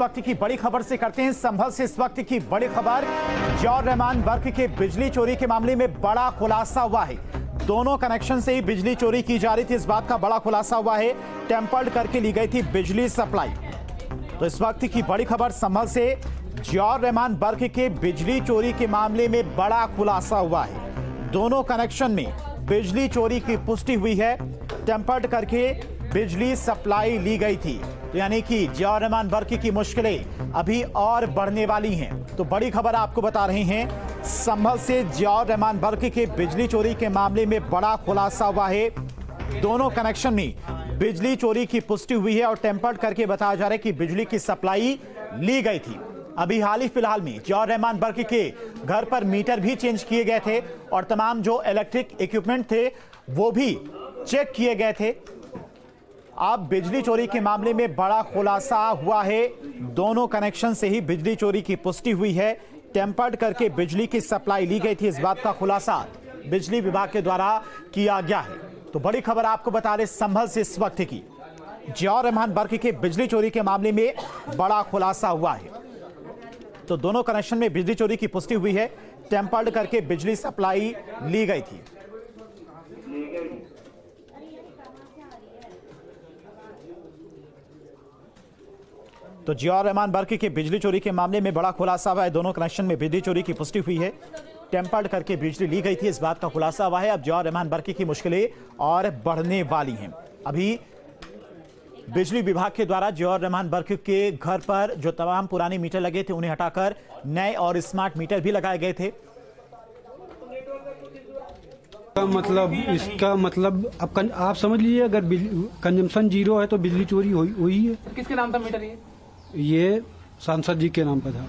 वक्त की बड़ी खबर से करते हैं संभल से। इस वक्त की बड़ी खबर, जियाउर रहमान वर्क के बिजली चोरी के मामले में बड़ा खुलासा हुआ है। दोनों कनेक्शन से ही बिजली चोरी की जा रही थी, इस बात का बड़ा खुलासा हुआ है। टेम्पर्ड करके ली गई थी बिजली सप्लाई। तो इस वक्त की बड़ी खबर संभल से, जियाउर रहमान वर्क के बिजली चोरी के मामले में बड़ा खुलासा हुआ है। दोनों कनेक्शन में बिजली चोरी की पुष्टि हुई है। टेम्पर्ड करके बिजली सप्लाई ली गई थी, यानी कि जियाउर रहमान वर्क की मुश्किलें अभी और बढ़ने वाली हैं। तो बड़ी खबर आपको बता रहे हैं संभल से, जियाउर रहमान वर्क के बिजली चोरी के मामले में बड़ा खुलासा हुआ है। दोनों कनेक्शन में बिजली चोरी की पुष्टि हुई है और टेम्पर्ड करके बताया जा रहा है कि बिजली की सप्लाई ली गई थी। अभी हाल ही फिलहाल में जियाउर रहमान वर्क के घर पर मीटर भी चेंज किए गए थे और तमाम जो इलेक्ट्रिक इक्विपमेंट थे वो भी चेक किए गए थे। अब बिजली चोरी के मामले में बड़ा खुलासा हुआ है। दोनों कनेक्शन से ही बिजली चोरी की पुष्टि हुई है। टेम्पर्ड करके बिजली की सप्लाई ली गई थी, इस बात का खुलासा बिजली विभाग के द्वारा किया गया है। तो बड़ी खबर आपको बता रहे संभल से इस वक्त की, जियाउर रहमान वर्क के बिजली चोरी के मामले में बड़ा खुलासा हुआ है। तो दोनों कनेक्शन में बिजली चोरी की पुष्टि हुई है। टेम्पर्ड करके बिजली सप्लाई ली गई थी। तो जियाउर रहमान वर्क के बिजली चोरी के मामले में बड़ा खुलासा हुआ है। दोनों कनेक्शन में बिजली चोरी की पुष्टि हुई है। टेम्पर्ड करके बिजली ली गई थी, इस बात का खुलासा हुआ है। अब जियाउर रहमान वर्क की मुश्किलें और बढ़ने वाली हैं। अभी बिजली विभाग के द्वारा जियाउर रहमान वर्क के घर पर जो तमाम पुराने मीटर लगे थे उन्हें हटाकर नए और स्मार्ट मीटर भी लगाए गए थे। इसका मतलब अब आप समझ लीजिए, अगर कंजम्पशन जीरो है तो बिजली चोरी हुई है। किसके नाम था मीटर ये सांसद जी के नाम पर था।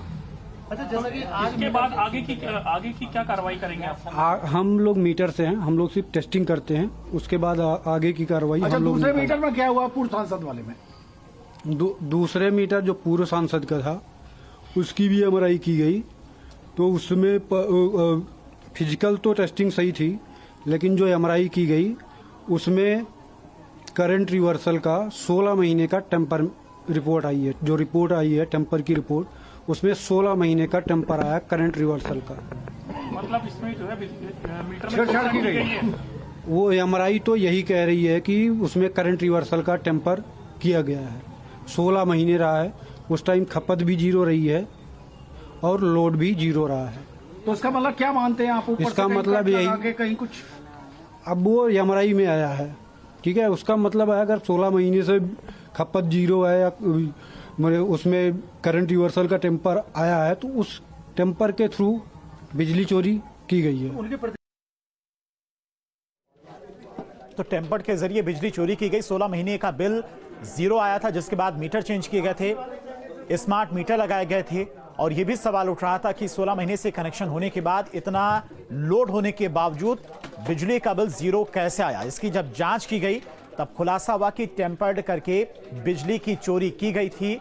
अच्छा, जैसा कि आज के बाद आगे की क्या कार्रवाई करेंगे आप? हम लोग मीटर से हैं, हम लोग सिर्फ टेस्टिंग करते हैं, उसके बाद आगे की कार्रवाई अच्छा, हम लोग। दूसरे मीटर में क्या हुआ पूर्व सांसद वाले में? दूसरे मीटर जो पूर्व सांसद का था उसकी भी एमआरआई की गई। तो उसमें फिजिकल तो टेस्टिंग सही थी, लेकिन जो एमआरआई की गई उसमें करंट रिवर्सल का 16 महीने का टेम्पर रिपोर्ट आई है। जो रिपोर्ट आई है टेम्पर की रिपोर्ट, उसमें 16 महीने का टेम्पर आया करंट रिवर्सल का। मतलब इसमें जो है मीटर में छेड़छाड़ की गई है। वो एमआरआई तो यही कह रही है कि उसमें करंट रिवर्सल का टेम्पर किया गया है। 16 महीने रहा है, उस टाइम खपत भी जीरो रही है और लोड भी जीरो रहा है। तो इसका मतलब क्या मानते हैं आप? ऊपर इसका से मतलब यही, कहीं कुछ अब वो एमआरआई में आया है, ठीक है। उसका मतलब है अगर 16 महीने से खपत जीरो है या उसमें करंट रिवर्सल का टेम्पर आया है तो उस टेम्पर के थ्रू बिजली चोरी की गई है। तो टेम्पर्ड के जरिए बिजली चोरी की गई। 16 महीने का बिल जीरो आया था, जिसके बाद मीटर चेंज किए गए थे, स्मार्ट मीटर लगाए गए थे। और यह भी सवाल उठ रहा था कि 16 महीने से कनेक्शन होने के बाद, इतना लोड होने के बावजूद बिजली का बिल जीरो कैसे आया। इसकी जब जांच की गई तब खुलासा हुआ कि टेम्पर्ड करके बिजली की चोरी की गई थी।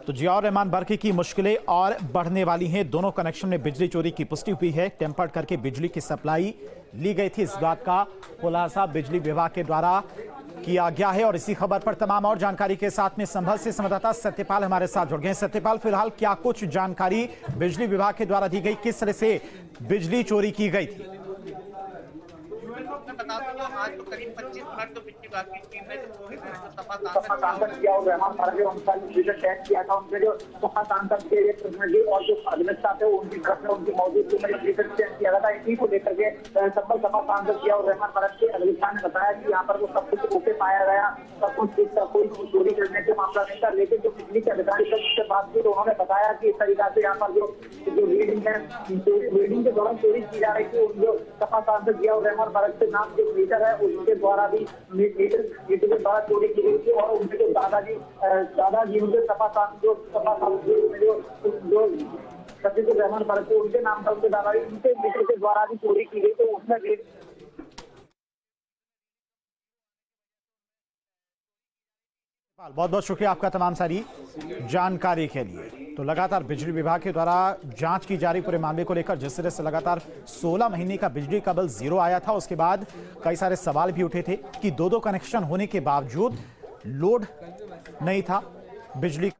तो जियाउर रहमान वर्क की मुश्किलें और बढ़ने वाली हैं। दोनों कनेक्शन में बिजली चोरी की पुष्टि हुई है। टेम्पर्ड करके बिजली की सप्लाई ली गई थी, इस बात का खुलासा बिजली विभाग के द्वारा किया गया है। और इसी खबर पर तमाम और जानकारी के साथ में संभल से संवाददाता सत्यपाल हमारे साथ जुड़ गए। सत्यपाल, फिलहाल क्या कुछ जानकारी बिजली विभाग के द्वारा दी गई, किस तरह से बिजली चोरी की गई थी? आज तो करीब 25 मिनट तो बिजली विभाग की टीम ने किया था। उनके जो सपा सांसद के प्रतिनिधि और जो अधिवक्ता थे उनकी तरफ से उनकी मौजूदगी में किया गया था। इसी को लेकर के संभल सपा सांसद जियाउर रहमान वर्क के अधिवक्ता ने बताया कि यहाँ पर वो सब कुछ ओके पाया गया, सब कुछ कोई चोरी करने के मामला नहीं था। लेकिन जो बिजली के अधिकारी से बात की तो उन्होंने बताया कि इस तरीका से यहाँ पर जो रीडिंग है, रीडिंग के दौरान चोरी की जा रही थी। जो सपा सांसद जियाउर रहमान वर्क के नाम जो मीटर है उसके द्वारा भी मीटर के द्वारा चोरी की गई थी। और उनके जो दादाजी उनके सपा सांसद जो सचिव रहमान वर्क उनके नाम पर उनके दादाजी उनके मीटर के द्वारा भी चोरी की गई। तो उसमें बहुत बहुत शुक्रिया आपका तमाम सारी जानकारी के लिए। तो लगातार बिजली विभाग के द्वारा जांच की जा रही पूरे मामले को लेकर, जिस तरह से लगातार 16 महीने का बिजली का बिल 0 आया था, उसके बाद कई सारे सवाल भी उठे थे कि दो कनेक्शन होने के बावजूद बिजली चोरी की गई। तो लगातार बिजली विभाग के द्वारा जांच की जा रही पूरे मामले को लेकर, जिस तरह से लगातार 16 महीने का बिजली का बिल 0 आया था, उसके बाद कई सारे सवाल भी उठे थे कि दो कनेक्शन होने के बावजूद लोड नहीं था बिजली